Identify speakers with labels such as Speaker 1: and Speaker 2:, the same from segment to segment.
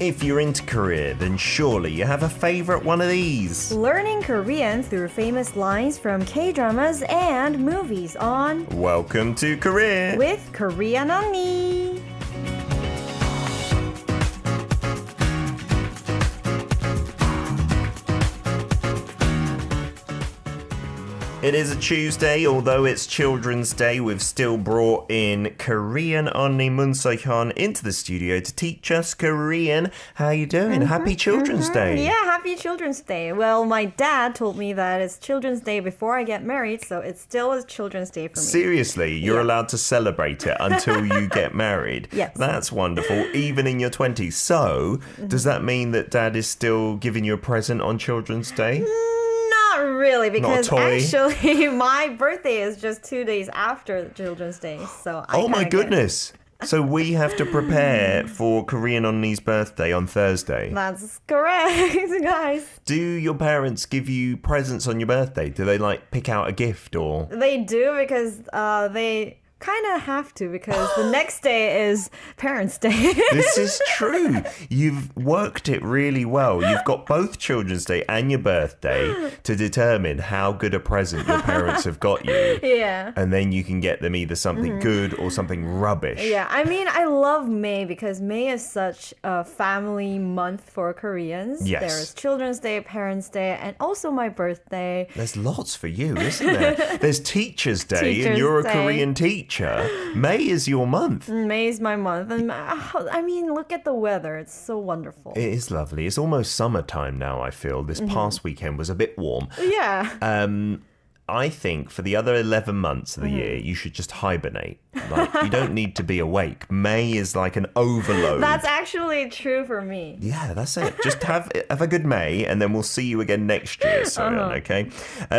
Speaker 1: If you're into Korea, then surely you have a favorite one of these.
Speaker 2: Learning Korean through famous lines from K-dramas and movies on
Speaker 1: Welcome to Korea
Speaker 2: with Korean Unnie.
Speaker 1: It is a Tuesday, although it's Children's Day, we've still brought in Korean Unnie Moon So-hyun into the studio to teach us Korean. How you doing? Happy Children's Day.
Speaker 2: Yeah, happy Children's Day. Well, my dad told me that it's Children's Day before I get married, so it still is Children's Day for me.
Speaker 1: Seriously, you're allowed to celebrate it until you get married.
Speaker 2: Yes.
Speaker 1: That's wonderful, even in your 20s. So, does that mean that Dad is still giving you a present on Children's Day?
Speaker 2: Not really, because
Speaker 1: Not a toy?
Speaker 2: actually my birthday is just 2 days after Children's Day. So
Speaker 1: Oh my goodness. So we have to prepare for Korean Unnie's birthday on Thursday.
Speaker 2: That's correct, guys.
Speaker 1: Do your parents give you presents on your birthday? Do they like pick out a gift or?
Speaker 2: They do because they kind of have to because the next day is Parents' Day.
Speaker 1: This is true. You've worked it really well. You've got both Children's Day and your birthday to determine how good a present your parents have got you.
Speaker 2: Yeah.
Speaker 1: And then you can get them either something good or something rubbish.
Speaker 2: Yeah, I mean, I love May because May is such a family month for Koreans.
Speaker 1: Yes.
Speaker 2: There's Children's Day, Parents' Day, and also my birthday.
Speaker 1: There's lots for you, isn't there? There's Teacher's Day and
Speaker 2: Teacher's
Speaker 1: you're a
Speaker 2: Day.
Speaker 1: Korean teacher. May is your month.
Speaker 2: May is my month. And I mean, look at the weather. It's so wonderful.
Speaker 1: It is lovely. It's almost summertime now, I feel. This past weekend was a bit warm.
Speaker 2: Yeah.
Speaker 1: I think for the other 11 months of the year, you should just hibernate. Like, you don't need to be awake. May is like an overload.
Speaker 2: That's actually true for me.
Speaker 1: Yeah, that's it. Just have a good May, and then we'll see you again next year, Soyeon, okay?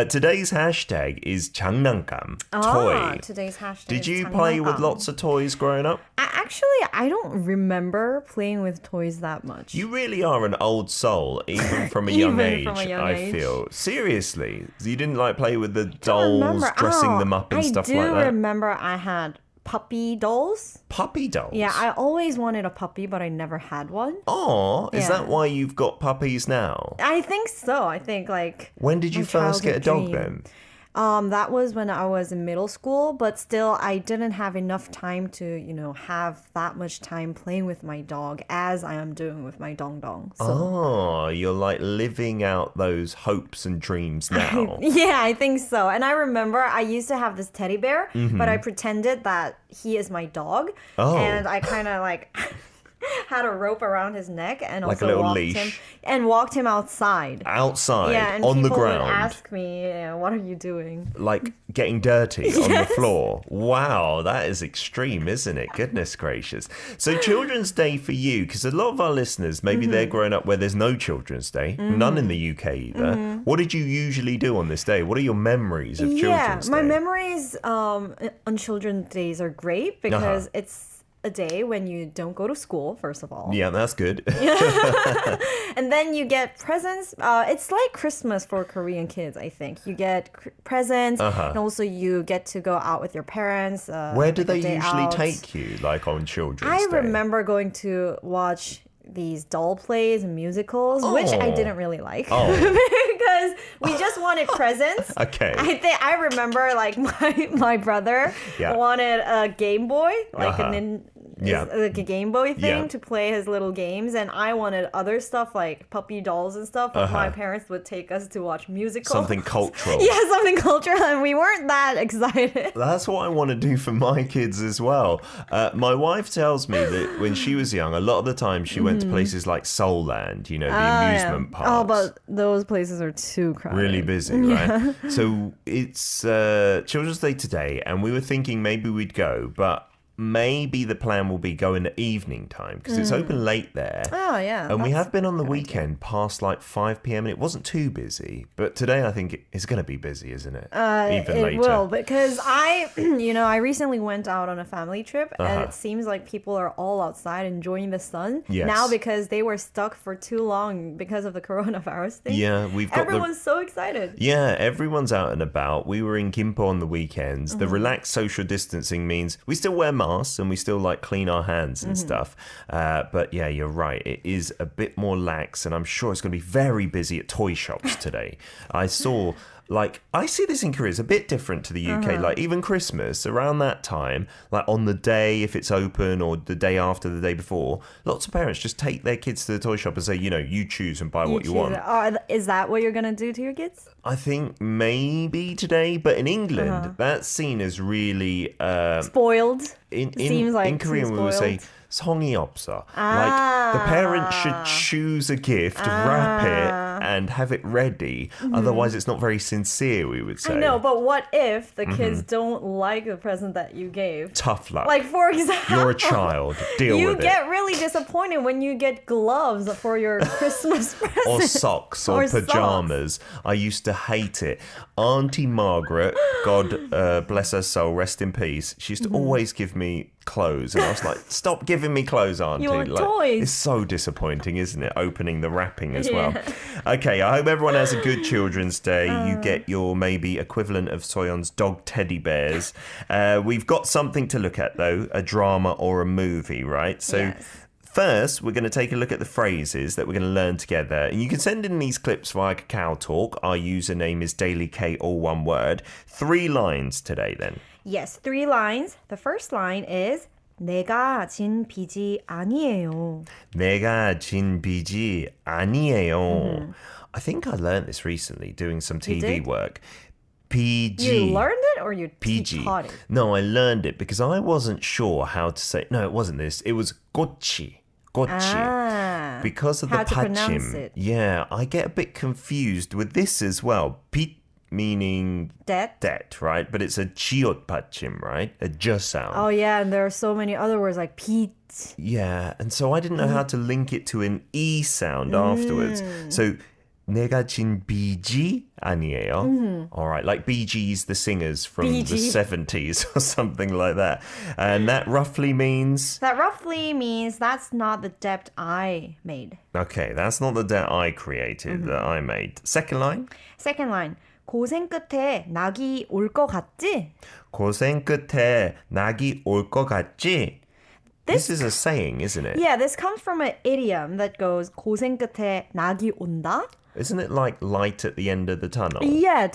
Speaker 1: Today's hashtag is 장난감, toy.
Speaker 2: Today's hashtag
Speaker 1: Did
Speaker 2: is
Speaker 1: you play with
Speaker 2: 장난감.
Speaker 1: lots of toys growing up?
Speaker 2: Actually, I don't remember playing with toys that much.
Speaker 1: You really are an old soul, even from a young
Speaker 2: Even
Speaker 1: age,
Speaker 2: from a young
Speaker 1: I
Speaker 2: age.
Speaker 1: feel. Seriously. You didn't like play with the
Speaker 2: don't
Speaker 1: dolls,
Speaker 2: remember.
Speaker 1: dressing them up and stuff like
Speaker 2: I do
Speaker 1: that?
Speaker 2: remember I had puppy dolls.
Speaker 1: Puppy dolls?
Speaker 2: Yeah, I always wanted a puppy, but I never had one.
Speaker 1: Oh, is
Speaker 2: Yeah.
Speaker 1: that why you've got puppies now?
Speaker 2: I think so. I think like
Speaker 1: When did you
Speaker 2: my
Speaker 1: first get a dog
Speaker 2: childhood
Speaker 1: then?
Speaker 2: dream. That was when I was in middle school, but still I didn't have enough time to, have that much time playing with my dog as I am doing with my dong dong. So
Speaker 1: Oh, you're like living out those hopes and dreams now.
Speaker 2: yeah, I think so. And I remember I used to have this teddy bear, but I pretended that he is my dog.
Speaker 1: Oh.
Speaker 2: And I kind of like had a rope around his neck and
Speaker 1: Like a
Speaker 2: also
Speaker 1: little
Speaker 2: walked
Speaker 1: leash.
Speaker 2: walked him outside.
Speaker 1: Outside,
Speaker 2: Yeah, and
Speaker 1: on the
Speaker 2: people would
Speaker 1: ground,
Speaker 2: ask me, what are you doing?
Speaker 1: like getting dirty on the floor. Wow, that is extreme, isn't it? Goodness gracious. So Children's Day for you, because a lot of our listeners, maybe they're growing up where there's no Children's Day, none in the UK either. What did you usually do on this day? What are your memories of Children's Day?
Speaker 2: My memories on Children's Days are great because it's a day when you don't go to school, first of all.
Speaker 1: Yeah, that's good.
Speaker 2: And then you get presents. It's like Christmas for Korean kids, I think. You get presents, and also you get to go out with your parents.
Speaker 1: Where do
Speaker 2: like a
Speaker 1: they
Speaker 2: day
Speaker 1: usually
Speaker 2: out.
Speaker 1: take you, like on Children's
Speaker 2: I
Speaker 1: Day?
Speaker 2: remember going to watch these doll plays and musicals, which I
Speaker 1: Oh.
Speaker 2: didn't really like
Speaker 1: Oh.
Speaker 2: because we just wanted presents.
Speaker 1: Okay.
Speaker 2: I remember like my brother
Speaker 1: Yeah.
Speaker 2: wanted a Game Boy, like
Speaker 1: Yeah.
Speaker 2: like a Game Boy thing
Speaker 1: Yeah.
Speaker 2: to play his little games, and I wanted other stuff like puppy dolls and stuff. But my parents would take us to watch musicals.
Speaker 1: Something cultural.
Speaker 2: Yeah, something cultural, and we weren't that excited.
Speaker 1: That's what I want to do for my kids as well. My wife tells me that when she was young, a lot of the time she went to places like Soul Land, the amusement parks.
Speaker 2: Oh, but those places are too crowded.
Speaker 1: Really busy, right? So it's Children's Day today, and we were thinking maybe we'd go, but maybe the plan will be go in the evening time because it's open late there.
Speaker 2: Oh, yeah.
Speaker 1: And we
Speaker 2: that's
Speaker 1: have been on the weekend past like 5 p.m. and it wasn't too busy. But today I think it's going to be busy, isn't it? Even
Speaker 2: it
Speaker 1: later.
Speaker 2: will, because I recently went out on a family trip and it seems like people are all outside enjoying the sun
Speaker 1: Yes.
Speaker 2: now because they were stuck for too long because of the coronavirus thing.
Speaker 1: Yeah, we've got
Speaker 2: Everyone's so excited.
Speaker 1: Yeah, everyone's out and about. We were in Gimpo on the weekends. The relaxed social distancing means we still wear masks and we still like clean our hands and stuff. But yeah, you're right. It is a bit more lax, and I'm sure it's going to be very busy at toy shops today. I saw. Like, I see this in Korea. It's a bit different to the UK. Like, even Christmas, around that time, like on the day, if it's open, or the day after, the day before, lots of parents just take their kids to the toy shop and say, you choose and buy what you want.
Speaker 2: Is that what you're going to do to your kids?
Speaker 1: I think maybe today, but in England, that's seen as really...
Speaker 2: spoiled?
Speaker 1: Seems like in Korean, we would say, 성의 없어. Like, the parent should choose a gift, wrap it, and have it ready. Otherwise, it's not very sincere, we would say.
Speaker 2: I know, but what if the kids don't like the present that you gave?
Speaker 1: Tough luck.
Speaker 2: Like, for example...
Speaker 1: You're a child. Deal with it.
Speaker 2: You get really disappointed when you get gloves for your Christmas present.
Speaker 1: Or socks or pajamas. I used to hate it. Auntie Margaret, God bless her soul, rest in peace, she used to always give me clothes, and I was like, stop giving me clothes, Auntie.
Speaker 2: You want
Speaker 1: like,
Speaker 2: toys.
Speaker 1: It's so disappointing, isn't it? Opening the wrapping as well. Okay, I hope everyone has a good Children's Day. You get your maybe equivalent of Soyeon's dog teddy bears. We've got something to look at though, a drama or a movie, right? So
Speaker 2: yes.
Speaker 1: First, we're going to take a look at the phrases that we're going to learn together. And you can send in these clips via Kakao Talk. Our username is DailyK, all one word. 3 lines today then.
Speaker 2: Yes, 3 lines. The first line is 내가 진 빚이 아니에요.
Speaker 1: 내가 진 빚이 아니에요. I think I learned this recently doing some TV work. PG.
Speaker 2: You learned it or you
Speaker 1: PG.
Speaker 2: taught it?
Speaker 1: No, I learned it because I wasn't sure how to say. No, it wasn't this. It was 고치. Because of
Speaker 2: how
Speaker 1: the
Speaker 2: to pronounce
Speaker 1: pachim.
Speaker 2: it.
Speaker 1: Yeah, I get a bit confused with this as well. 빚 meaning debt, right? But it's a jiot pachim, right? A j sound.
Speaker 2: Oh yeah, and there are so many other words like 빚.
Speaker 1: Yeah, and so I didn't know how to link it to an e sound afterwards. So 내가 진 빚이 아니에요. All right, like Bee Gees, the singers from the 70s or something like that. And that roughly means?
Speaker 2: That roughly means that's not the debt I made.
Speaker 1: Okay, that's not the debt I created, that I made. Second line?
Speaker 2: Second line. 고생 끝에 낙이 올 것 같지?
Speaker 1: 고생 끝에 낙이 올 것 같지? This is a saying, isn't it?
Speaker 2: Yeah, this comes from an idiom that goes 고생 끝에 낙이 온다.
Speaker 1: Isn't it like light at the end of the tunnel?
Speaker 2: Yeah,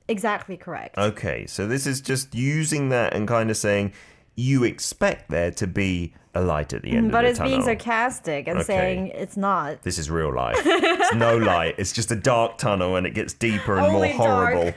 Speaker 2: exactly correct.
Speaker 1: Okay, so this is just using that and kind of saying you expect there to be a light at the end of the tunnel.
Speaker 2: But it's being sarcastic and saying it's not.
Speaker 1: This is real life. It's no light. It's just a dark tunnel and it gets deeper and more horrible.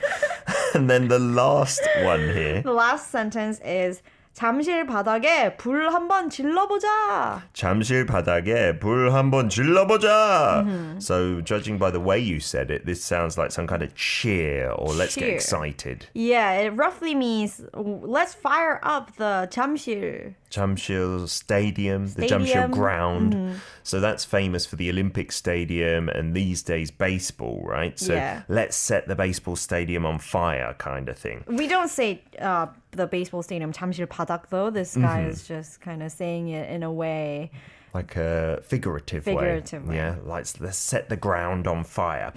Speaker 1: And then the last one here.
Speaker 2: The last sentence is 잠실 바닥에 불 한번 질러보자.
Speaker 1: 잠실 바닥에 불 한번 질러보자. So judging by the way you said it, this sounds like some kind of cheer or let's get excited.
Speaker 2: Yeah, it roughly means let's fire up the 잠실.
Speaker 1: Jamshil Stadium, the Jamshil ground. So that's famous for the Olympic Stadium and these days baseball, right? So let's set the baseball stadium on fire kind of thing.
Speaker 2: We don't say the baseball stadium 잠실 바닥 though. This guy is just kind of saying it in a way.
Speaker 1: Like a figurative way. Yeah, like let's set the ground on fire.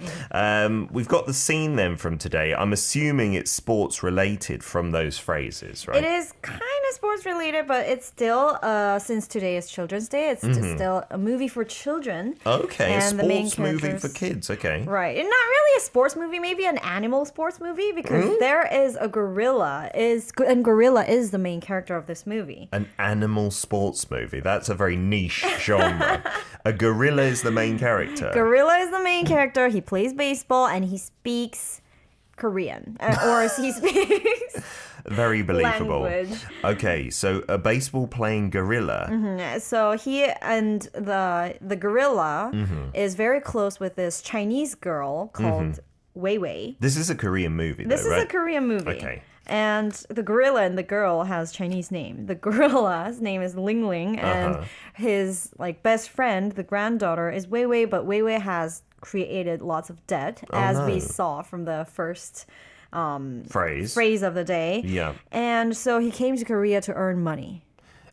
Speaker 1: We've got the scene then from today. I'm assuming it's sports related from those phrases, right?
Speaker 2: It is kind of sports related, but it's still, since today is Children's Day, it's still a movie for children.
Speaker 1: Okay,
Speaker 2: and
Speaker 1: a sports movie for kids, okay.
Speaker 2: Right, and not really a sports movie, maybe an animal sports movie, because there is a gorilla, and gorilla is the main character of this movie.
Speaker 1: An animal sports movie, that's a very niche genre. A gorilla is the main character.
Speaker 2: Gorilla is the main character. He plays baseball and he speaks Korean, or he speaks
Speaker 1: very believable.
Speaker 2: Language.
Speaker 1: Okay, so a baseball playing gorilla.
Speaker 2: So he and the gorilla is very close with this Chinese girl called Wei Wei.
Speaker 1: This is a Korean movie,
Speaker 2: This
Speaker 1: though,
Speaker 2: is
Speaker 1: right?
Speaker 2: a Korean movie.
Speaker 1: Okay.
Speaker 2: And the gorilla and the girl has Chinese name. The gorilla's name is Ling Ling, and his best friend, the granddaughter, is Wei Wei. But Wei Wei has created lots of debt, we saw from the first
Speaker 1: phrase
Speaker 2: of the day.
Speaker 1: Yeah.
Speaker 2: And so he came to Korea to earn money.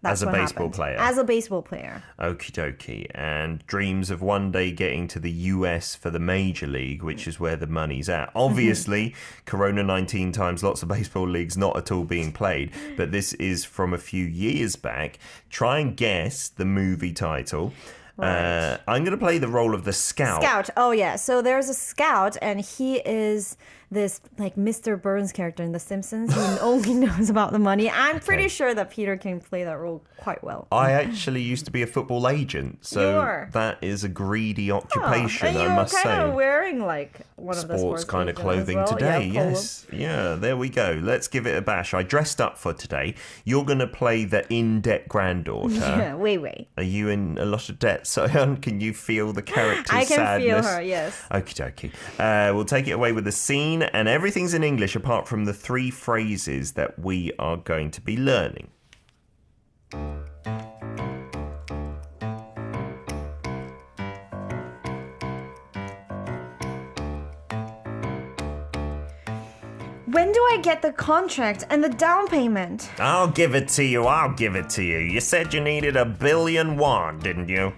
Speaker 2: That's
Speaker 1: As a
Speaker 2: what
Speaker 1: baseball
Speaker 2: happened.
Speaker 1: player.
Speaker 2: As a baseball player.
Speaker 1: Okie dokie. And dreams of one day getting to the US for the Major League, which is where the money's at. Obviously, Corona-19 times lots of baseball leagues not at all being played, but this is from a few years back. Try and guess the movie title.
Speaker 2: Right.
Speaker 1: I'm going to play the role of the scout.
Speaker 2: Scout. Oh, yeah. So there's a scout, and he is this like Mr. Burns character in The Simpsons who only knows about the money. I'm pretty sure that Peter can play that role quite well.
Speaker 1: I actually used to be a football agent, so
Speaker 2: You are.
Speaker 1: that is a greedy occupation,
Speaker 2: and
Speaker 1: I
Speaker 2: you
Speaker 1: must
Speaker 2: were kind
Speaker 1: say.
Speaker 2: of wearing like one of the
Speaker 1: Sports kind of
Speaker 2: agent as
Speaker 1: clothing
Speaker 2: well.
Speaker 1: today,
Speaker 2: Yeah, polo.
Speaker 1: yes. Yeah, there we go. Let's give it a bash. I dressed up for today. You're going to play the in-debt granddaughter.
Speaker 2: Yeah, wait.
Speaker 1: Are you in a lot of debt, Soyeon? Can you feel the character's
Speaker 2: I can
Speaker 1: sadness?
Speaker 2: feel her, yes.
Speaker 1: Okie dokie. We'll take it away with the scene, and everything's in English apart from the 3 phrases that we are going to be learning.
Speaker 2: When do I get the contract and the down payment?
Speaker 1: I'll give it to you. You said you needed 1 billion won, didn't you?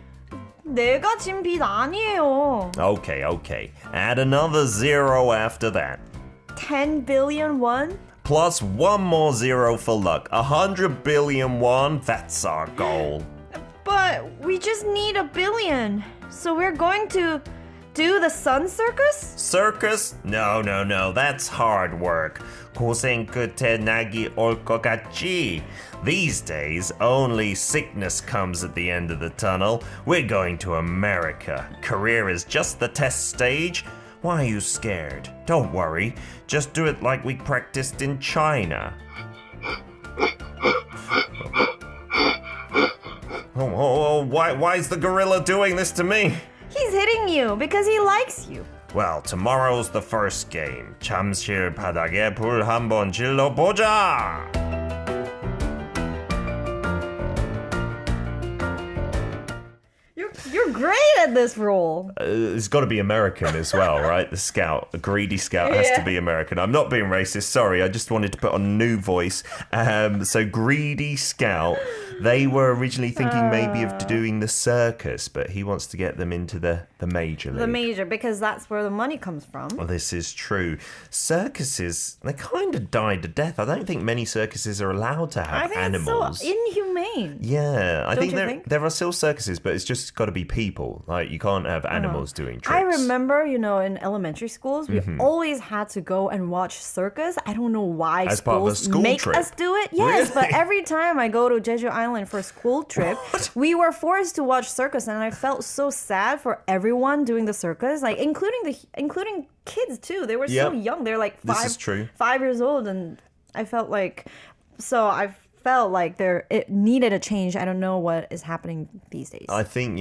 Speaker 2: 내가 진 빚 아니에요.
Speaker 1: Okay. Add another 0 after that.
Speaker 2: 10 billion won?
Speaker 1: Plus 1 more 0 for luck. 100 billion won, that's our goal.
Speaker 2: But we just need 1 billion. So we're going to do the Sun Circus?
Speaker 1: Circus? No, that's hard work. 고생 끝에 낙이 올 것 같지? These days, only sickness comes at the end of the tunnel. We're going to America. Career is just the test stage. Why are you scared? Don't worry. Just do it like we practiced in China. Why is the gorilla doing this to me?
Speaker 2: He's hitting you because he likes you.
Speaker 1: Well, tomorrow's the first game. 잠실 바닥에 불 한번 질러보자!
Speaker 2: You're great at this role.
Speaker 1: It's got to be American as well, right? The scout, the greedy scout has to be American. I'm not being racist, sorry. I just wanted to put on a new voice. So greedy scout, they were originally thinking maybe of doing the circus, but he wants to get them into the major league.
Speaker 2: The major, because that's where the money comes from.
Speaker 1: Well, this is true. Circuses, they kind of died to death. I don't think many circuses are allowed to have
Speaker 2: I think
Speaker 1: animals.
Speaker 2: it's so inhumane.
Speaker 1: Yeah, I
Speaker 2: Don't
Speaker 1: think
Speaker 2: you think?
Speaker 1: there are still circuses, but it's just got to be people. Like, you can't have animals doing tricks.
Speaker 2: I remember, in elementary schools, we always had to go and watch circus. I don't know why
Speaker 1: As part of a
Speaker 2: schools
Speaker 1: school
Speaker 2: make
Speaker 1: trip.
Speaker 2: us do it. Yes, but
Speaker 1: Really?
Speaker 2: every time I go to Jeju Island for a school trip, we were forced to watch circus, and I felt so sad for everyone doing the circus, like including kids too. They were so
Speaker 1: Yep.
Speaker 2: young. They're like
Speaker 1: This is true.
Speaker 2: 5 years old, and I felt like it needed a change. I don't know what is happening these days.
Speaker 1: I think,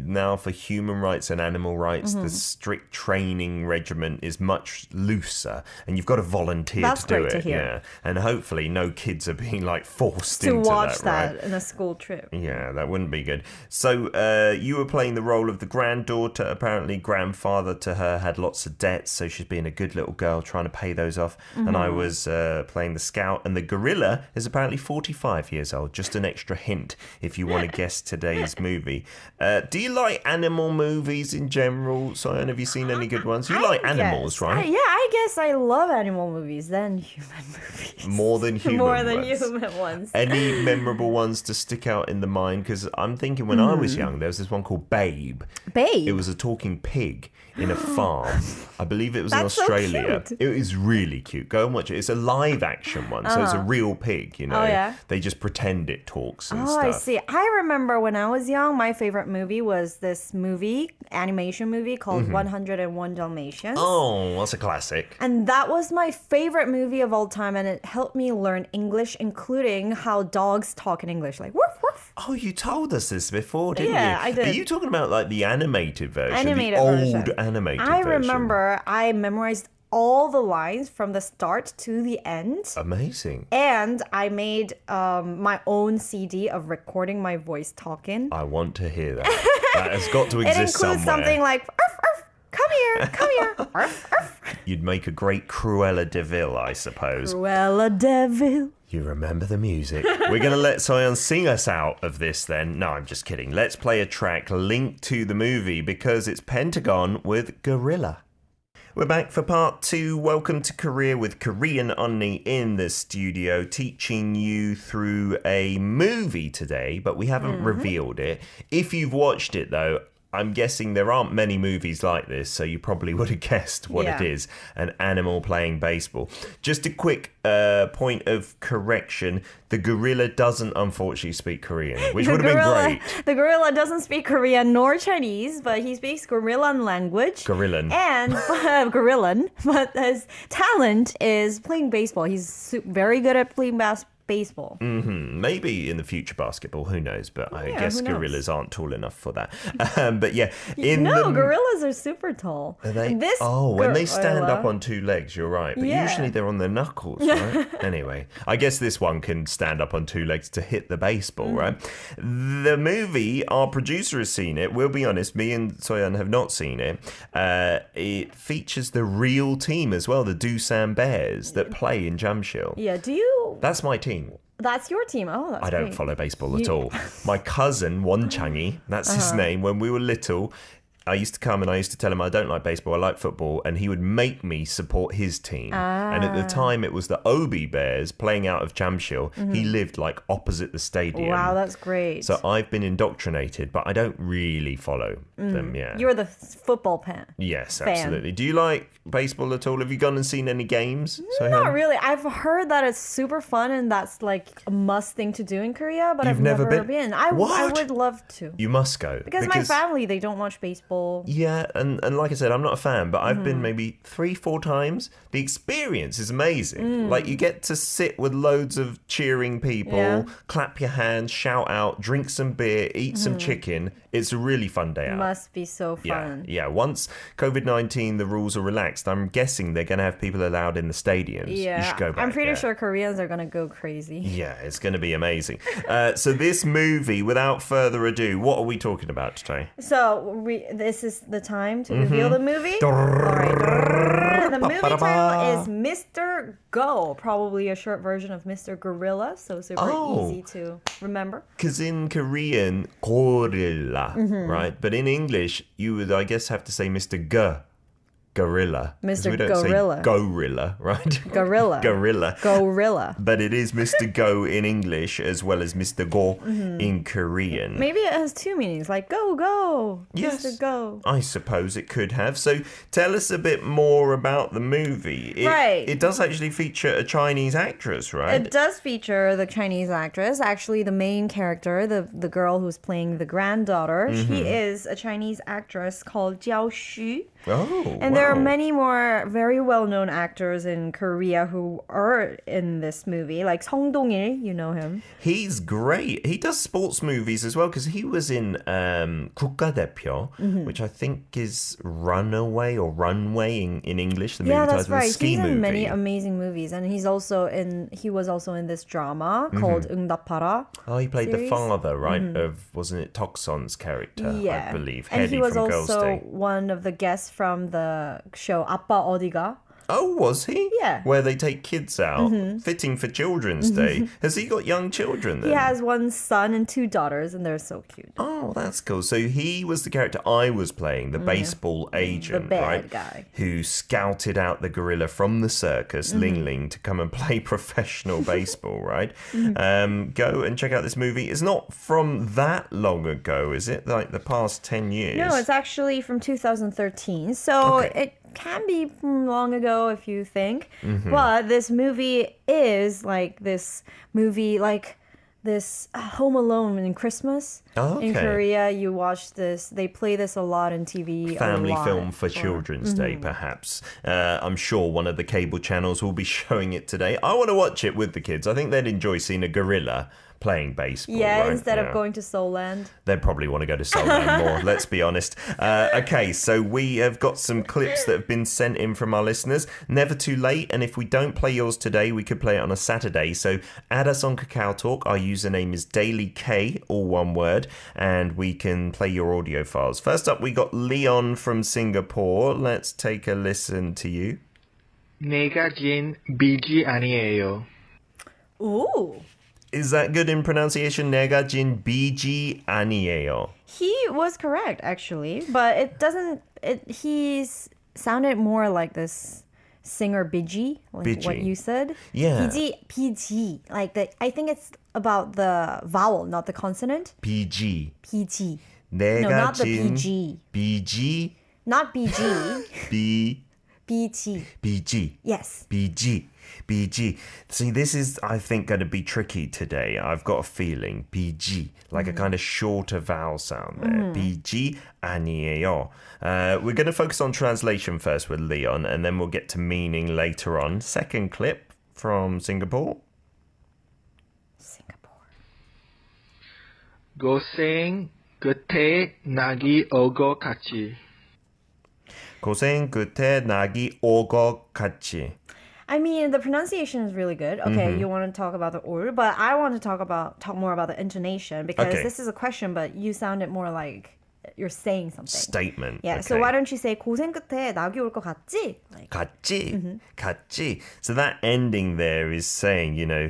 Speaker 1: now for human rights and animal rights, the strict training regimen is much looser, and you've got to volunteer
Speaker 2: That's
Speaker 1: to do
Speaker 2: great
Speaker 1: it.
Speaker 2: to hear.
Speaker 1: Yeah, and hopefully no kids are being forced
Speaker 2: to
Speaker 1: into
Speaker 2: watch
Speaker 1: that, right?
Speaker 2: in a school trip.
Speaker 1: Yeah, that wouldn't be good. So you were playing the role of the granddaughter. Apparently, grandfather to her had lots of debts, so she's being a good little girl trying to pay those off. And I was playing the scout, and the gorilla is apparently 45 years old. Just an extra hint if you want to guess today's movie. Do you like animal movies in general? Soyeon, have you seen any good ones? You like animals, right?
Speaker 2: I guess I love animal movies than human movies.
Speaker 1: More than human
Speaker 2: More than
Speaker 1: ones.
Speaker 2: human ones.
Speaker 1: Any memorable ones to stick out in the mind? Because I'm thinking when I was young, there was this one called Babe.
Speaker 2: Babe?
Speaker 1: It was a talking pig in a farm. I believe it was in
Speaker 2: That's so
Speaker 1: Australia.
Speaker 2: cute.
Speaker 1: It is really cute. Go and watch it. It's a live action one, so it's a real pig,
Speaker 2: Oh, yeah?
Speaker 1: They just pretend it talks and
Speaker 2: Oh,
Speaker 1: stuff.
Speaker 2: I see. I remember when I was young, my favorite movie was this animation movie called 101 Dalmatians.
Speaker 1: Oh, that's a classic.
Speaker 2: And that was my favorite movie of all time, and it helped me learn English, including how dogs talk in English, like woof woof.
Speaker 1: Oh, you told us this before, didn't you?
Speaker 2: Yeah, I did.
Speaker 1: Are you talking about the animated version?
Speaker 2: Animated
Speaker 1: the old
Speaker 2: version.
Speaker 1: animated
Speaker 2: I
Speaker 1: version?
Speaker 2: remember I memorized all the lines from the start to the end.
Speaker 1: Amazing.
Speaker 2: And I made my own CD of recording my voice talking.
Speaker 1: I want to hear that. That has got to
Speaker 2: It
Speaker 1: exist
Speaker 2: includes
Speaker 1: somewhere.
Speaker 2: something like, "Arf, arf, come here, arf, arf."
Speaker 1: You'd make a great Cruella de Vil, I suppose.
Speaker 2: Cruella de Vil.
Speaker 1: You remember the music. We're going to let Soyeon sing us out of this then. No, I'm just kidding. Let's play a track linked to the movie because it's Pentagon with Gorilla. We're back for part 2. Welcome to Korea with Korean Unnie in the studio, teaching you through a movie today, but we haven't revealed it. If you've watched it, though, I'm guessing there aren't many movies like this, so you probably would have guessed what it is, an animal playing baseball. Just a quick point of correction. The gorilla doesn't, unfortunately, speak Korean, which would have been great.
Speaker 2: The gorilla doesn't speak Korean nor Chinese, but he speaks Gorillan language.
Speaker 1: Gorillan.
Speaker 2: And Gorillan, but his talent is playing baseball. He's very good at playing baseball.
Speaker 1: Maybe in the future basketball, who knows? But I guess
Speaker 2: who knows?
Speaker 1: gorillas aren't tall enough for that. But yeah,
Speaker 2: gorillas are super tall.
Speaker 1: Are they?
Speaker 2: This
Speaker 1: when they stand up on two legs, you're right. But usually they're on their knuckles, right? Anyway, I guess this one can stand up on two legs to hit the baseball, right? The movie, our producer has seen it. We'll be honest, me and Soyeon have not seen it. It features the real team as well, the Doosan Bears that play in Jamsil.
Speaker 2: Yeah, do you...
Speaker 1: That's my team.
Speaker 2: That's your team. Oh, that's
Speaker 1: I don't
Speaker 2: great.
Speaker 1: follow baseball at all. My cousin, Won Changi, that's his name, when we were little, I used to come and I used to tell him I don't like baseball, I like football, and he would make me support his team. And at the time, it was the Obi Bears playing out of Jamsil. He lived like opposite the stadium.
Speaker 2: Wow, that's great.
Speaker 1: So I've been indoctrinated, but I don't really follow them, yeah.
Speaker 2: You're the football fan.
Speaker 1: Yes,
Speaker 2: fan.
Speaker 1: absolutely. Do you like baseball at all? Have you gone and seen any games?
Speaker 2: Not really. I've heard that it's super fun and that's like a must thing to do in Korea, but I've never been. I would love to.
Speaker 1: You must go.
Speaker 2: Because my family, they don't watch baseball.
Speaker 1: Yeah, and like I said, I'm not a fan, but I've been maybe 3-4 times. The experience is amazing. Like you get to sit with loads of cheering people, clap your hands, shout out, drink some beer, eat some chicken. It's a really fun day out.
Speaker 2: Must be so fun.
Speaker 1: Yeah. Once COVID-19, the rules are relaxed, I'm guessing they're going to have people allowed in the stadiums.
Speaker 2: Yeah,
Speaker 1: you should go back.
Speaker 2: I'm pretty sure Koreans are going to go crazy.
Speaker 1: Yeah, it's going to be amazing. So this movie, without further ado, what are we talking about today?
Speaker 2: So this is the time to reveal the movie. All right. The movie title is Mr. Go, probably a short version of Mr. Gorilla, so super easy to remember.
Speaker 1: Because in Korean, gorilla, right? But in English, you would, I guess, have to say Mr. Gorilla.
Speaker 2: Mr.
Speaker 1: We don't
Speaker 2: Gorilla.
Speaker 1: say gorilla, right?
Speaker 2: Gorilla.
Speaker 1: Gorilla.
Speaker 2: Gorilla.
Speaker 1: But it is Mr. Go in English as well as Mr. Go in Korean.
Speaker 2: Maybe it has two meanings, like go, go.
Speaker 1: Yes.
Speaker 2: Mr. Go.
Speaker 1: I suppose it could have. So tell us a bit more about the movie. It does actually feature a Chinese actress, right?
Speaker 2: It does feature the Chinese actress. Actually, the main character, the girl who's playing the granddaughter, she is a Chinese actress called Jiao Xu.
Speaker 1: Oh,
Speaker 2: and there are many more very well-known actors in Korea who are in this movie, like Song Dong-il, you know him.
Speaker 1: He's great. He does sports movies as well because he was in 국가대표, which I think is Runaway or Runway in English. The movie title,
Speaker 2: that's right.
Speaker 1: The ski
Speaker 2: he's
Speaker 1: movie.
Speaker 2: in many amazing movies, and he was also in this drama called 응답하라.
Speaker 1: Oh, he played
Speaker 2: series.
Speaker 1: the father, right? Of wasn't it Tokson's character? I believe.
Speaker 2: And
Speaker 1: Hedy
Speaker 2: he was
Speaker 1: from Girls'
Speaker 2: also
Speaker 1: Day.
Speaker 2: one of the guests from the show 아빠 어디가?
Speaker 1: Oh, was he?
Speaker 2: Yeah.
Speaker 1: Where they take kids out, fitting for Children's Day. Has he got young children then?
Speaker 2: He has one son and 2 daughters, and they're so cute.
Speaker 1: Oh, that's cool. So he was the character I was playing, the baseball agent,
Speaker 2: The bad
Speaker 1: right?
Speaker 2: guy.
Speaker 1: Who scouted out the gorilla from the circus, Ling Ling, to come and play professional baseball, right? Go and check out this movie. It's not from that long ago, is it? Like the past 10 years?
Speaker 2: No, it's actually from 2013. So it can be from long ago if you think. But this movie is like this movie, like this Home Alone in Christmas.
Speaker 1: Oh, okay.
Speaker 2: In Korea, you watch this. They play this a lot on TV.
Speaker 1: Family film for Children's Day, perhaps. I'm sure one of the cable channels will be showing it today. I want to watch it with the kids. I think they'd enjoy seeing a gorilla playing baseball.
Speaker 2: Yeah,
Speaker 1: right?
Speaker 2: instead of going to Seoulland.
Speaker 1: They'd probably want to go to Seoulland more, let's be honest. Okay, so we have got some clips that have been sent in from our listeners. Never too late, and if we don't play yours today, we could play it on a Saturday. So add us on Kakao Talk. Our username is DailyK, all one word, and we can play your audio files. First up, we got Leon from Singapore. Let's take a listen to you.
Speaker 3: 내가 진 빚이 아니에요.
Speaker 2: Ooh.
Speaker 1: Is that good in pronunciation? 내가 진 빚이 아니에요.
Speaker 2: He was correct, actually. But it doesn't... He's sounded more like this singer Biji, like
Speaker 1: Biji.
Speaker 2: what you said.
Speaker 1: Yeah.
Speaker 2: PG. I think it's about the vowel, not the consonant.
Speaker 1: 빚이.
Speaker 2: PG.
Speaker 1: 내가
Speaker 2: No, not the
Speaker 1: 진
Speaker 2: PG.
Speaker 1: 빚이
Speaker 2: Not BG. BG.
Speaker 1: 빚이.
Speaker 2: Yes.
Speaker 1: 빚이. 빚이. See, this is, I think, going to be tricky today. I've got a feeling. 빚이. Like a kind of shorter vowel sound there. 빚이 아니에요. We're going to focus on translation first with Leon, and then we'll get to meaning later on. Second clip from Singapore.
Speaker 3: 고생 끝에 낙이 오고 같이.
Speaker 2: 고생
Speaker 1: 끝에 낙이 오고 같이.
Speaker 2: I mean, the pronunciation is really good. Okay, you want to talk about the or, but I want to talk more about the intonation because
Speaker 1: Okay.
Speaker 2: this is a question, but you sounded more like you're saying something.
Speaker 1: Statement.
Speaker 2: Yeah,
Speaker 1: okay.
Speaker 2: so why don't you say 고생 끝에 낙이 올 것 같지? Like,
Speaker 1: 같지. 같지. So that ending there is saying, you know,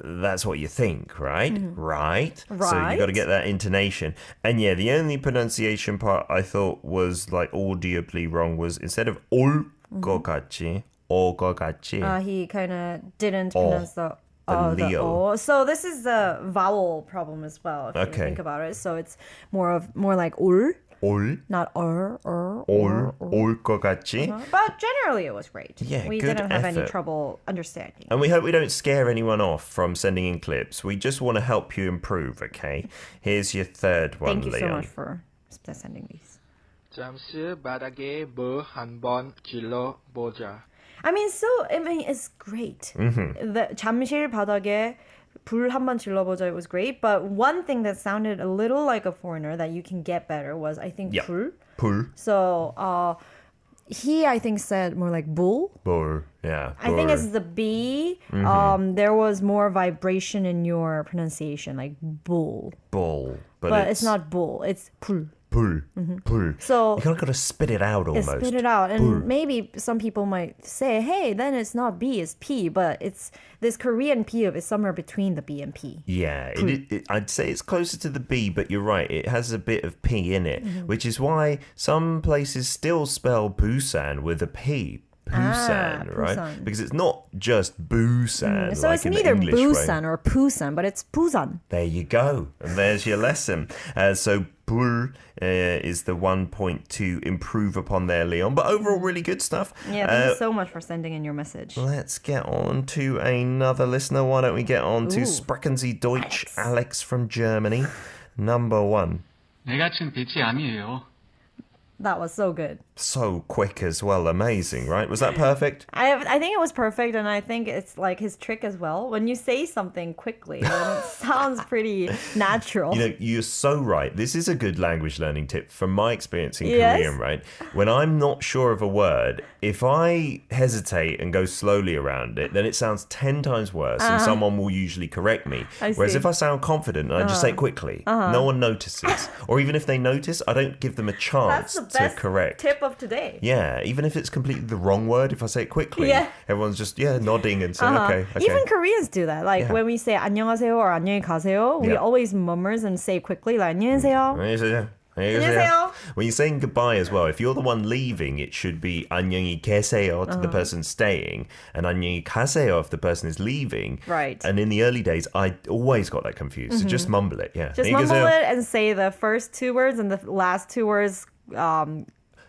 Speaker 1: that's what you think, right? Right? So you got to
Speaker 2: Right.
Speaker 1: get that intonation. And yeah, the only pronunciation part I thought was like audibly wrong was instead of 올 것 같지, 올 것 같지.
Speaker 2: he kind of didn't pronounce the
Speaker 1: Leo.
Speaker 2: O. So this is a vowel problem as well, if you
Speaker 1: Okay.
Speaker 2: think about it. So it's more like 올,
Speaker 1: 올,
Speaker 2: not
Speaker 1: 올 것 같지.
Speaker 2: But generally, it was great.
Speaker 1: Yeah,
Speaker 2: we
Speaker 1: good
Speaker 2: didn't have any
Speaker 1: effort.
Speaker 2: trouble understanding.
Speaker 1: And we hope we don't scare anyone off from sending in clips. We just want to help you improve, okay? Here's your third one,
Speaker 2: Thank you so
Speaker 1: Leon.
Speaker 2: much for sending these.
Speaker 3: 잠시 바닥에 뭐 한번 질러 보자.
Speaker 2: I mean, it's great. The 잠실 바닥에 불 한번 질러보자, it was great. But one thing that sounded a little like a foreigner that you can get better was, I think,
Speaker 1: Yeah.
Speaker 2: 불.
Speaker 1: 불,
Speaker 2: So he, I think, said more like bull.
Speaker 1: 불, yeah.
Speaker 2: I think
Speaker 1: 불.
Speaker 2: it's the B. There was more vibration in your pronunciation, like bull.
Speaker 1: bull,
Speaker 2: But it's not bull, it's 불.
Speaker 1: 불, 불.
Speaker 2: So
Speaker 1: You kind of got to spit it out almost.
Speaker 2: spit it out. And
Speaker 1: 불.
Speaker 2: maybe some people might say, hey, then it's not B, it's P. But it's this Korean P is somewhere between the B and P.
Speaker 1: Yeah, I'd say it's closer to the B, but you're right. It has a bit of P in it, which is why some places still spell Busan with a P. Busan, right?
Speaker 2: Busan.
Speaker 1: Because it's not just Busan.
Speaker 2: So
Speaker 1: like
Speaker 2: it's
Speaker 1: in the
Speaker 2: neither
Speaker 1: English way.
Speaker 2: Busan or Pusan, but it's Busan.
Speaker 1: There you go. And there's your lesson. So 불 is the 1 point to improve upon there, Leon. But overall, really good stuff.
Speaker 2: Yeah, thank you so much for sending in your message.
Speaker 1: Let's get on to another listener. Why don't we get on to
Speaker 2: Ooh.
Speaker 1: Sprechen Sie Deutsch, Alex from Germany. Number one.
Speaker 4: 내가 친 빛이 아니에요.
Speaker 2: That was so good.
Speaker 1: So quick as well. Amazing, right? Was that perfect?
Speaker 2: I think it was perfect, and I think it's like his trick as well. When you say something quickly, then it sounds pretty natural.
Speaker 1: You know, you're so right. This is a good language learning tip from my experience in
Speaker 2: Yes.
Speaker 1: Korean, right? When I'm not sure of a word, if I hesitate and go slowly around it, then it sounds 10 times worse and someone will usually correct me.
Speaker 2: I
Speaker 1: Whereas
Speaker 2: see.
Speaker 1: if I sound confident and I just say it quickly, no one notices. Or even if they notice, I don't give them a chance
Speaker 2: That's the
Speaker 1: to
Speaker 2: best
Speaker 1: correct.
Speaker 2: tip of today.
Speaker 1: Yeah, even if it's completely the wrong word, if I say it quickly,
Speaker 2: Yeah.
Speaker 1: everyone's just, nodding and saying, okay.
Speaker 2: Even Koreans do that. Like
Speaker 1: Yeah.
Speaker 2: when we say 안녕하세요 or 안녕히 가세요, we
Speaker 1: Yeah.
Speaker 2: always murmurs and say quickly like 안녕하세요. 안녕하세요.
Speaker 1: When you're saying goodbye as well, if you're the one leaving, it should be 안녕히 계세요 to the person staying, and 안녕히 가세요 if the person is leaving.
Speaker 2: Right.
Speaker 1: And in the early days, I always got that confused. So just mumble it, yeah.
Speaker 2: Just
Speaker 1: 안녕히
Speaker 2: mumble
Speaker 1: 계세요.
Speaker 2: it and say the first two words and the last two words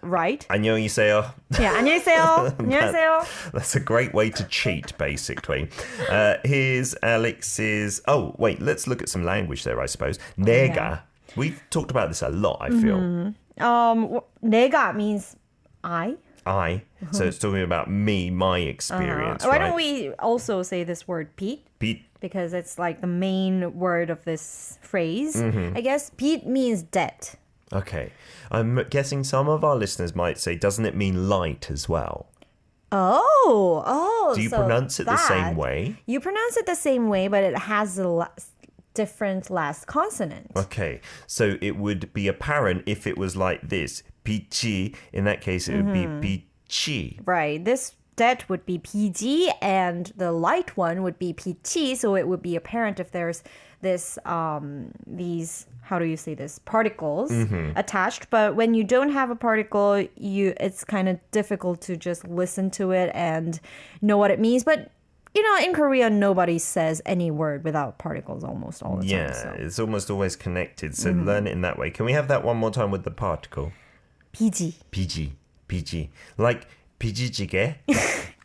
Speaker 2: right.
Speaker 1: 안녕히 계세요.
Speaker 2: Yeah, 안녕하세요. 안녕하세요.
Speaker 1: That's a great way to cheat, basically. Here's Alex's... Oh, wait, let's look at some language there, I suppose. 내가. We've talked about this a lot, I feel.
Speaker 2: 내가 means I.
Speaker 1: So it's talking about me, my experience,
Speaker 2: Why
Speaker 1: right?
Speaker 2: don't we also say this word Pete?
Speaker 1: Pete.
Speaker 2: Because it's like the main word of this phrase. I guess Pete means debt.
Speaker 1: Okay. I'm guessing some of our listeners might say, doesn't it mean light as well?
Speaker 2: Oh.
Speaker 1: Do you
Speaker 2: so
Speaker 1: pronounce it the same
Speaker 2: that-
Speaker 1: way?
Speaker 2: You pronounce it the same way, but it has a different last consonant.
Speaker 1: Okay. So it would be apparent if it was like this. 빛이. In that case, it would be 빛이.
Speaker 2: Right. This debt would be 빚이 and the light one would be 빚이. So it would be apparent if there's this these how do you say this particles attached. But when you don't have a particle, it's kind of difficult to just listen to it and know what it means. But in Korea, nobody says any word without particles almost all the time.
Speaker 1: Yeah,
Speaker 2: So.
Speaker 1: it's almost always connected. So learn it in that way. Can we have that one more time with the particle?
Speaker 2: 빚이.
Speaker 1: 비지. Like 비지찌개?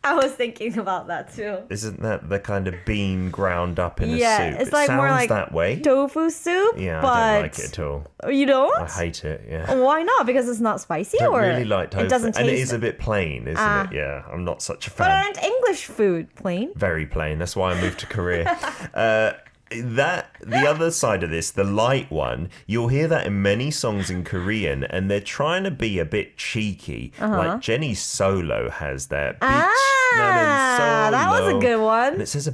Speaker 2: I was thinking about that too.
Speaker 1: Isn't that the kind of bean ground up in a
Speaker 2: Yeah,
Speaker 1: soup?
Speaker 2: it's
Speaker 1: It
Speaker 2: like
Speaker 1: sounds
Speaker 2: more like
Speaker 1: that way.
Speaker 2: tofu soup.
Speaker 1: Yeah,
Speaker 2: but
Speaker 1: I don't like it at all.
Speaker 2: You don't?
Speaker 1: I hate it, yeah.
Speaker 2: Why not? Because it's not spicy,
Speaker 1: I don't
Speaker 2: or
Speaker 1: really like tofu.
Speaker 2: it doesn't taste.
Speaker 1: And it is a bit plain, isn't it? Yeah, I'm not such a
Speaker 2: But
Speaker 1: fan.
Speaker 2: aren't English food plain?
Speaker 1: Very plain. That's why I moved to Korea. The other side of this, the light one, you'll hear that in many songs in Korean, and they're trying to be a bit cheeky. Like Jenny's solo has that.
Speaker 2: That was a good one.
Speaker 1: And it says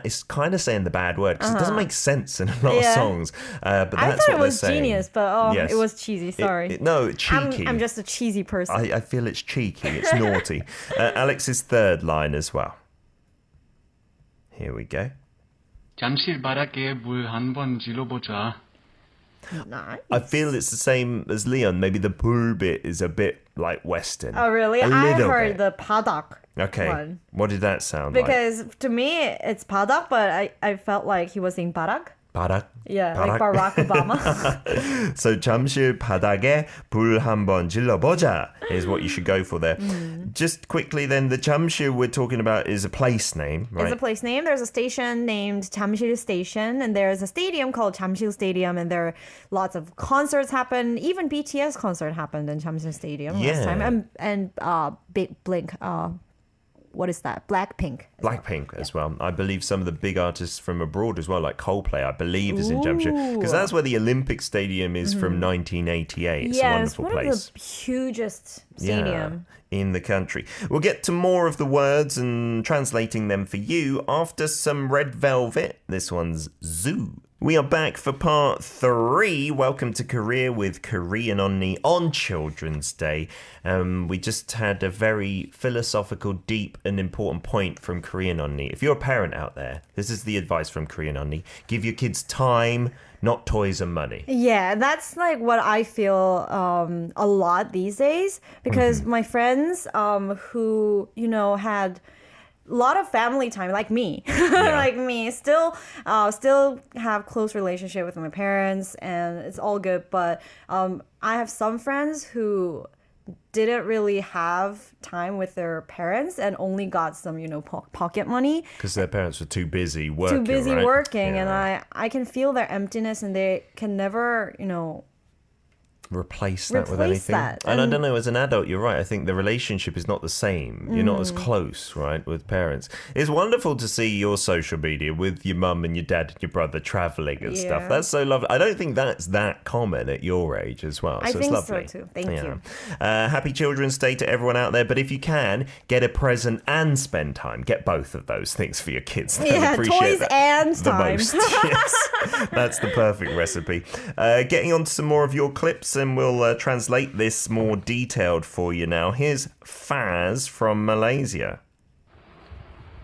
Speaker 1: it's kind of saying the bad word because it doesn't make sense in a lot of songs. But
Speaker 2: I
Speaker 1: that's
Speaker 2: thought
Speaker 1: what
Speaker 2: it was
Speaker 1: they're saying.
Speaker 2: genius, but
Speaker 1: Yes.
Speaker 2: it was cheesy. Sorry.
Speaker 1: No, cheeky.
Speaker 2: I'm just a cheesy person.
Speaker 1: I feel it's cheeky. It's naughty. Alex's third line as well. Here we go.
Speaker 4: 잠실 바닥에 물 한 번 질러보자.
Speaker 2: Nice.
Speaker 1: I feel it's the same as Leon. Maybe the bull bit is a bit like Western.
Speaker 2: Oh, really?
Speaker 1: A
Speaker 2: I
Speaker 1: little
Speaker 2: heard
Speaker 1: bit.
Speaker 2: the 바닥
Speaker 1: Okay.
Speaker 2: one.
Speaker 1: What did that sound like?
Speaker 2: Because to me, it's 바닥, but I felt like he was saying 바닥.
Speaker 1: 바닥?
Speaker 2: Yeah,
Speaker 1: 바닥?
Speaker 2: like Barack Obama.
Speaker 1: So 잠실 바닥에 불 한번 질러보자 is what you should go for there. Just quickly then, the 잠실 we're talking about is a place name, right?
Speaker 2: It's a place name. There's a station named 잠실 Station, and there's a stadium called 잠실 Stadium, and there are lots of concerts happen. Even BTS concert happened in 잠실 Stadium last time. And Big Blink, what is that? Blackpink.
Speaker 1: Blackpink as well. I believe some of the big artists from abroad as well, like Coldplay, I believe is in Jamshid. Because that's where the Olympic Stadium is from 1988. It's a
Speaker 2: Yeah,
Speaker 1: wonderful
Speaker 2: it's one
Speaker 1: place.
Speaker 2: of the hugest stadium.
Speaker 1: Yeah, in the country. We'll get to more of the words and translating them for you after some Red Velvet. This one's Zoo. We are back for part 3. Welcome to Korea with Korean Unnie on Children's Day. We just had a very philosophical, deep and important point from Korean Unnie. If you're a parent out there, this is the advice from Korean Unnie. Give your kids time, not toys and money.
Speaker 2: Yeah, that's like what I feel a lot these days because my friends who, had a lot of family time, like me, like me, still have close relationship with my parents, and it's all good. But I have some friends who didn't really have time with their parents and only got some, pocket money.
Speaker 1: Because their parents were too busy working.
Speaker 2: working,
Speaker 1: Yeah.
Speaker 2: and I can feel their emptiness, and they can never,
Speaker 1: replace that with
Speaker 2: Replace
Speaker 1: anything.
Speaker 2: that.
Speaker 1: And I
Speaker 2: And-
Speaker 1: don't know, as an adult, you're right. I think the relationship is not the same. You're not as close, right, with parents. It's wonderful to see your social media with your mum and your dad and your brother traveling and stuff.
Speaker 2: Yeah.
Speaker 1: That's so lovely. I don't think that's that common at your age as well.
Speaker 2: I
Speaker 1: so
Speaker 2: think
Speaker 1: it's
Speaker 2: so
Speaker 1: lovely.
Speaker 2: too. Thank you.
Speaker 1: Happy Children's Day to everyone out there. But if you can, get a present and spend time. Get both of those things for your kids. They'll
Speaker 2: Yeah,
Speaker 1: appreciate
Speaker 2: toys
Speaker 1: that
Speaker 2: and
Speaker 1: the
Speaker 2: time.
Speaker 1: most. Yes, that's the perfect recipe. Getting on to some more of your clips, and we'll translate this more detailed for you now. Here's Faz from Malaysia.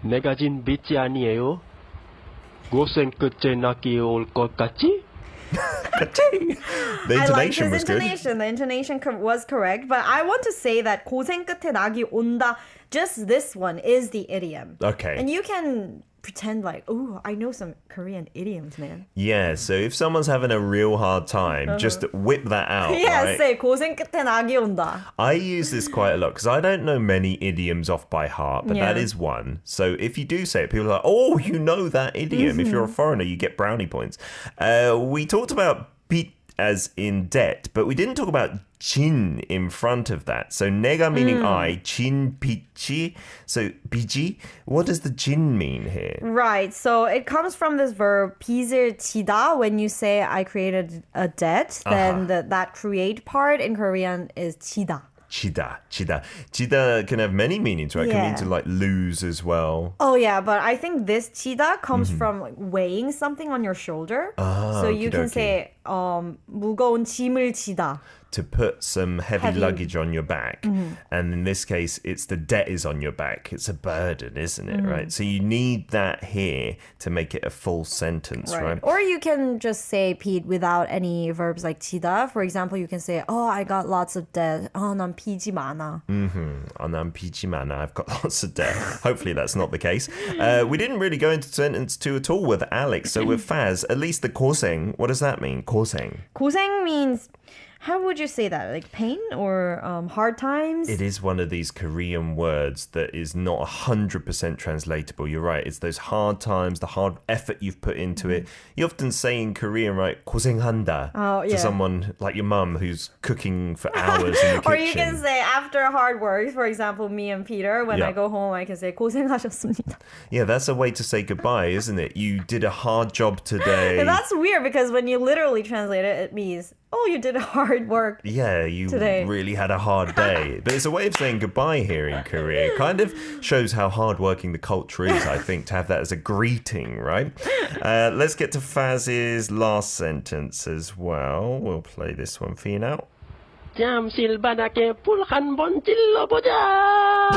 Speaker 5: 내가 진 빚이 아니에요. 고생 끝에 낙이 올 것 같지?
Speaker 1: The
Speaker 2: I like
Speaker 1: intonation
Speaker 2: his
Speaker 1: was good.
Speaker 2: intonation. The intonation was correct, but I want to say that 고생 끝에 낙이 온다. Just this one is the idiom.
Speaker 1: Okay.
Speaker 2: And you can pretend like, oh, I know some Korean idioms, man.
Speaker 1: Yeah, so if someone's having a real hard time, just whip that out,
Speaker 2: Yeah,
Speaker 1: right?
Speaker 2: say 고생 끝에 낙이 온다.
Speaker 1: I use this quite a lot because I don't know many idioms off by heart, but that
Speaker 2: Yeah.
Speaker 1: is one. So if you do say it, people are like, oh, you know that idiom. If you're a foreigner, you get brownie points. We talked about 빚 as in debt, but we didn't talk about 진 in front of that. So 내가 meaning I, 진 빚이. So 빚이, what does the 진 mean here?
Speaker 2: Right. So it comes from this verb 빚을 지다. When you say I created a debt, then that create part in Korean is 지다.
Speaker 1: 지다. 지다 can have many meanings, right? It can mean
Speaker 2: Yeah.
Speaker 1: to like lose as well.
Speaker 2: Oh yeah, but I think this 지다 comes from like weighing something on your shoulder. So you can
Speaker 1: okie
Speaker 2: say 무거운 짐을 지다.
Speaker 1: to put some heavy luggage on your back. And in this case, it's the debt is on your back. It's a burden, isn't it? Right? So you need that here to make it a full sentence, right?
Speaker 2: Or you can just say Pete without any verbs like 지다. For example, you can say, oh, I got lots of debt. 난 빚이 많아.
Speaker 1: 난 빚이 많아. I've got lots of debt. Hopefully that's not the case. We didn't really go into sentence 2 at all with Alex. So with Faz, at least the 고생, what does that mean? 고생.
Speaker 2: 고생 means, how would you say that? Like pain or hard times?
Speaker 1: It is one of these Korean words that is not 100% translatable. You're right. It's those hard times, the hard effort you've put into it. You often say in Korean, right, 고생한다 to someone like your mum who's cooking for hours in the kitchen.
Speaker 2: Or you can say after hard work, for example, me and Peter, when I go home, I can say 고생하셨습니다.
Speaker 1: Yeah, that's a way to say goodbye, isn't it? You did a hard job today.
Speaker 2: And that's weird because when you literally translate it, it means, oh, you did hard work.
Speaker 1: Yeah, you
Speaker 2: today.
Speaker 1: really had a hard day. But it's a way of saying goodbye here in Korea. It kind of shows how hardworking the culture is, I think, to have that as a greeting, right? Let's get to Faz's last sentence as well. We'll play this one for you now.
Speaker 5: 잠실 바닥에 불 한 번 질러보자.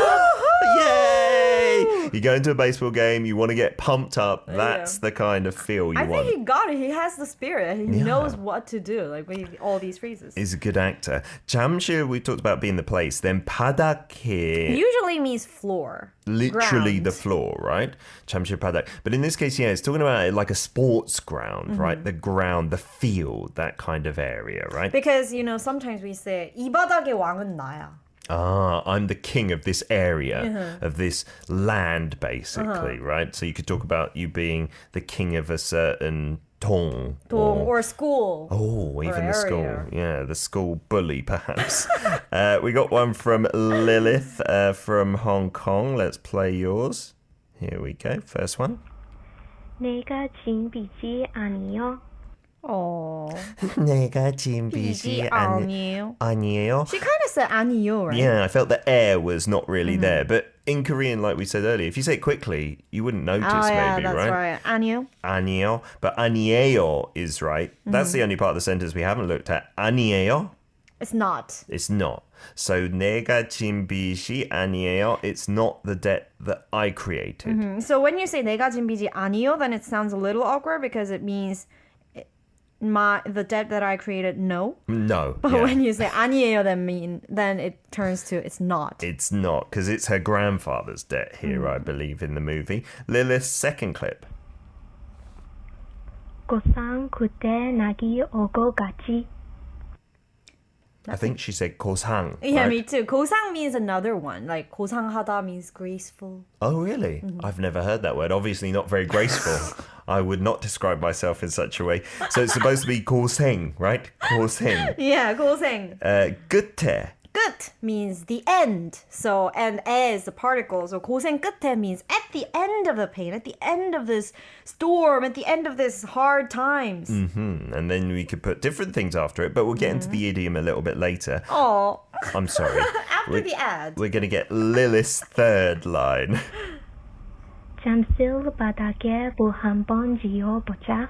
Speaker 1: Yay! You go into a baseball game, you want to get pumped up. That's the kind of feel you
Speaker 2: I
Speaker 1: want.
Speaker 2: think he got it. He has the spirit. He knows what to do, like with all these phrases.
Speaker 1: He's a good actor. 잠실, we talked about being the place. Then 바닥에
Speaker 2: Usually means floor.
Speaker 1: literally
Speaker 2: ground.
Speaker 1: the floor, right? 잠실 바닥. But in this case, yeah, it's talking about like a sports ground, right? The ground, the field, that kind of area, right?
Speaker 2: Because, you know, sometimes we say 이 바닥의 왕은 나야.
Speaker 1: I'm the king of this area, of this land, basically, right? So you could talk about you being the king of a certain 동.
Speaker 2: Or school.
Speaker 1: Oh, even the school.
Speaker 2: area.
Speaker 1: Yeah, the school bully, perhaps. We got one from Lilith from Hong Kong. Let's play yours. Here we go. First one.
Speaker 6: 내가 진 빚이 아니요.
Speaker 2: Oh.
Speaker 1: 내가 진 빚이
Speaker 2: 아니에요.
Speaker 1: 아니에요.
Speaker 2: She kind of said 아니요, right?
Speaker 1: Yeah, I felt the air was not really there. But in Korean, like we said earlier, if you say it quickly, you wouldn't notice,
Speaker 2: Oh, yeah,
Speaker 1: maybe,
Speaker 2: that's right. 아니요.
Speaker 1: 아니에요. But 아니에요 is right. That's the only part of the sentence we haven't looked at. 아니에요.
Speaker 2: It's not.
Speaker 1: It's not. So 내가 진 빚이 아니에요. It's not the debt that I created.
Speaker 2: So when you say 내가 진 빚이 아니요, then it sounds a little awkward because it means the debt that I created, no.
Speaker 1: No.
Speaker 2: But
Speaker 1: yeah.
Speaker 2: when you say 아니에요, then it turns to it's not.
Speaker 1: It's not, because it's her grandfather's debt here, I believe, in the movie. Lilith's second clip.
Speaker 6: 고상 그때 낙이 오고 갔지.
Speaker 1: I think she said 고상.
Speaker 2: Yeah,
Speaker 1: right?
Speaker 2: me too. 고상 means another one. Like 고상하다 means graceful.
Speaker 1: Oh, really? I've never heard that word. Obviously not very graceful. I would not describe myself in such a way. So it's supposed to be 고생, right? 고생.
Speaker 2: Yeah, 고생.
Speaker 1: 끝에.
Speaker 2: 끝 means the end. So, and 에 is the particle. So 고생 끝에 means at the end of the pain, at the end of this storm, at the end of this hard times.
Speaker 1: And then we could put different things after it, but we'll get into the idiom a little bit later.
Speaker 2: Oh,
Speaker 1: I'm sorry.
Speaker 2: after the ad.
Speaker 1: We're going to get Lilith's third line.
Speaker 6: 잠실 바닥에 불 한 번 지어보자.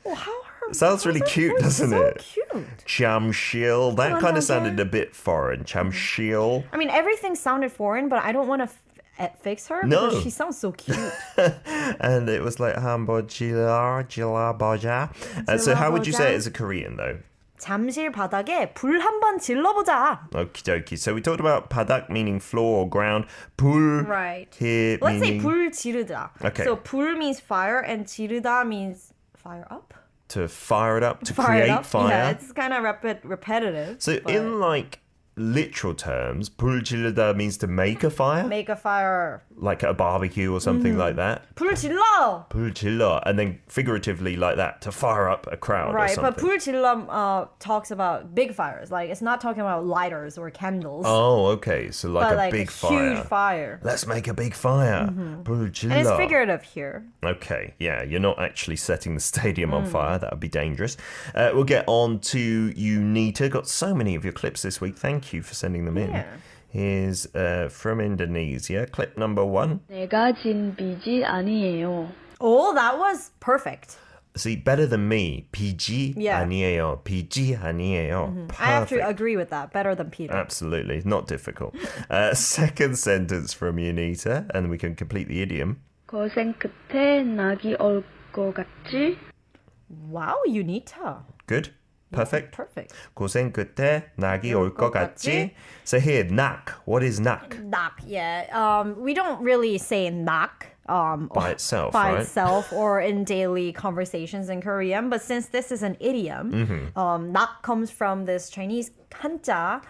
Speaker 2: Oh, how her
Speaker 1: Sounds really cute, doesn't
Speaker 2: so
Speaker 1: it?
Speaker 2: cute.
Speaker 1: Chamshil. That
Speaker 2: One
Speaker 1: kind
Speaker 2: more
Speaker 1: of sounded
Speaker 2: again.
Speaker 1: a bit foreign. Chamshil.
Speaker 2: I mean, everything sounded foreign, but I don't want to fix her
Speaker 1: No.
Speaker 2: because she sounds so cute.
Speaker 1: And it was like Hambo Jila Boja. So how would you say it as a Korean though?
Speaker 2: 잠실 바닥에 불 한번 질러보자.
Speaker 1: Okie dokie. So we talked about padak meaning floor or ground. Pul
Speaker 2: Right.
Speaker 1: here
Speaker 2: Let's say
Speaker 1: meaning
Speaker 2: 불 지르다.
Speaker 1: Okay.
Speaker 2: So 불 means fire and 지르다 means fire up.
Speaker 1: to fire it up, to
Speaker 2: Fire
Speaker 1: create
Speaker 2: it up.
Speaker 1: fire.
Speaker 2: Yeah, it's kind of repetitive.
Speaker 1: So
Speaker 2: but
Speaker 1: in like literal terms, pul jilada means to make a fire,
Speaker 2: make a fire.
Speaker 1: like at a barbecue or something like that.
Speaker 2: 불 질러.
Speaker 1: Pul jilla, and then figuratively like that to fire up a crowd or
Speaker 2: Right,
Speaker 1: something.
Speaker 2: but 불 질러 talks about big fires. Like it's not talking about lighters or candles.
Speaker 1: Oh, okay. So like
Speaker 2: but
Speaker 1: a
Speaker 2: like
Speaker 1: big
Speaker 2: a
Speaker 1: fire.
Speaker 2: huge fire.
Speaker 1: Let's make a big fire. Pul jilla.
Speaker 2: And it's figurative here.
Speaker 1: Okay, yeah, you're not actually setting the stadium on fire. That would be dangerous. We'll get on to Unita. Got so many of your clips this week. Thank you for sending them in.
Speaker 2: Yeah.
Speaker 1: Here's from Indonesia. Clip number 1.
Speaker 7: 내가 진 빚이 아니에요.
Speaker 2: Oh, that was perfect.
Speaker 1: See, better than me. 비지
Speaker 2: Yeah.
Speaker 1: 아니에요. 비지 아니에요.
Speaker 2: I have to
Speaker 1: Perfect.
Speaker 2: agree with that. Better than Peter.
Speaker 1: Absolutely. Not difficult. Second sentence from Unita, and we can complete the idiom.
Speaker 7: 고생 끝에 낙이 올 것 같지?
Speaker 2: Wow, Unita.
Speaker 1: Good? Perfect?
Speaker 2: Perfect.
Speaker 1: 고생 끝에 낙이 올 것 같지? So here, 낙. What is 낙?
Speaker 2: Knock, yeah. We don't really say knock.
Speaker 1: By itself,
Speaker 2: by
Speaker 1: right?
Speaker 2: itself or in daily conversations in Korean. But since this is an idiom, knock comes from this Chinese 한자.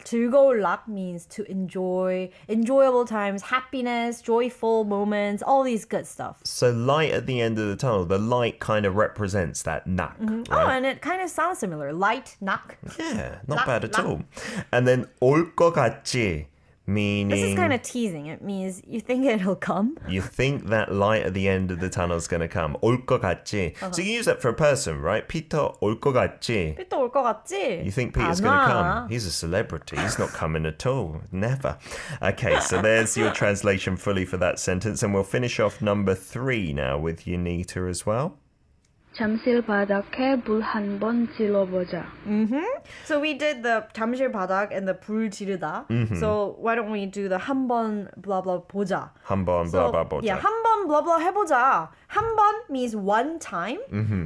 Speaker 2: 즐거울 락 means to enjoy, enjoyable times, happiness, joyful moments, all these good stuff.
Speaker 1: So light at the end of the tunnel, the light kind of represents that 낙,
Speaker 2: Oh,
Speaker 1: right?
Speaker 2: and it kind of sounds similar. Light, knock.
Speaker 1: Yeah, not
Speaker 2: 낙,
Speaker 1: bad at
Speaker 2: 낙.
Speaker 1: all. And then 올 것 같지, meaning...
Speaker 2: This is kind of teasing. It means you think it'll come.
Speaker 1: You think that light at the end of the tunnel is going to come. 올 것 같지. So you use that for a person, right? Peter 올 것 같지.
Speaker 2: Peter 올 것 같지?
Speaker 1: You think Peter's going to come? He's a celebrity. He's not coming at all. Never. Okay, so there's your translation fully for that sentence. And we'll finish off number 3 now with Unita as well.
Speaker 7: 잠실 바닥에 물 한 번 질러보자.
Speaker 2: So we did the 잠실 바닥 and the 불 지르다. So why don't we do the 한 번 blah blah 보자?
Speaker 1: 한번
Speaker 2: So,
Speaker 1: blah blah blah.
Speaker 2: yeah, 한 번 blah blah 해보자. 한 번 means one time,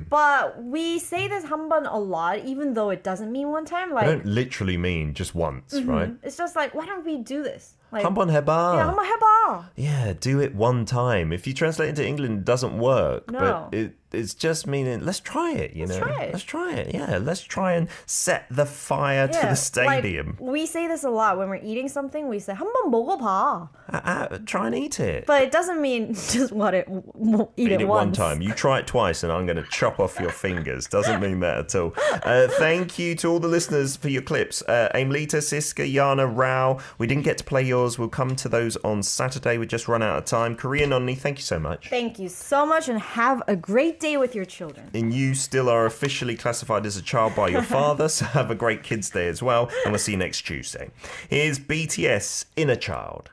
Speaker 2: but we say this 한 번 a lot, even though it doesn't mean one time.
Speaker 1: I
Speaker 2: Like
Speaker 1: don't literally mean just once, right?
Speaker 2: it's just like, why don't we do this? Like,
Speaker 1: 한번 해봐.
Speaker 2: yeah, 한번 해봐.
Speaker 1: Yeah, do it one time. If you translate into England, it doesn't work.
Speaker 2: No.
Speaker 1: But it's just meaning, let's try it, you know?
Speaker 2: try it.
Speaker 1: Let's try it, yeah. Let's try and set the fire to the stadium.
Speaker 2: Like, we say this a lot when we're eating something. We say 한 번 먹어봐.
Speaker 1: Try and eat it.
Speaker 2: But it doesn't mean just eat it
Speaker 1: one
Speaker 2: once.
Speaker 1: time. You try it twice and I'm going to chop off your fingers. Doesn't mean that at all. Thank you to all the listeners for your clips. Aimlita, Siska, Yana, Rao. We didn't get to play yours. We'll come to those on Saturday. We just run out of time. Korean Unnie, thank you so much.
Speaker 2: Thank you so much and have a great day with your children.
Speaker 1: And you still are officially classified as a child by your father, so have a great Kids Day as well. And we'll see you next Tuesday. Here's BTS, Inner Child.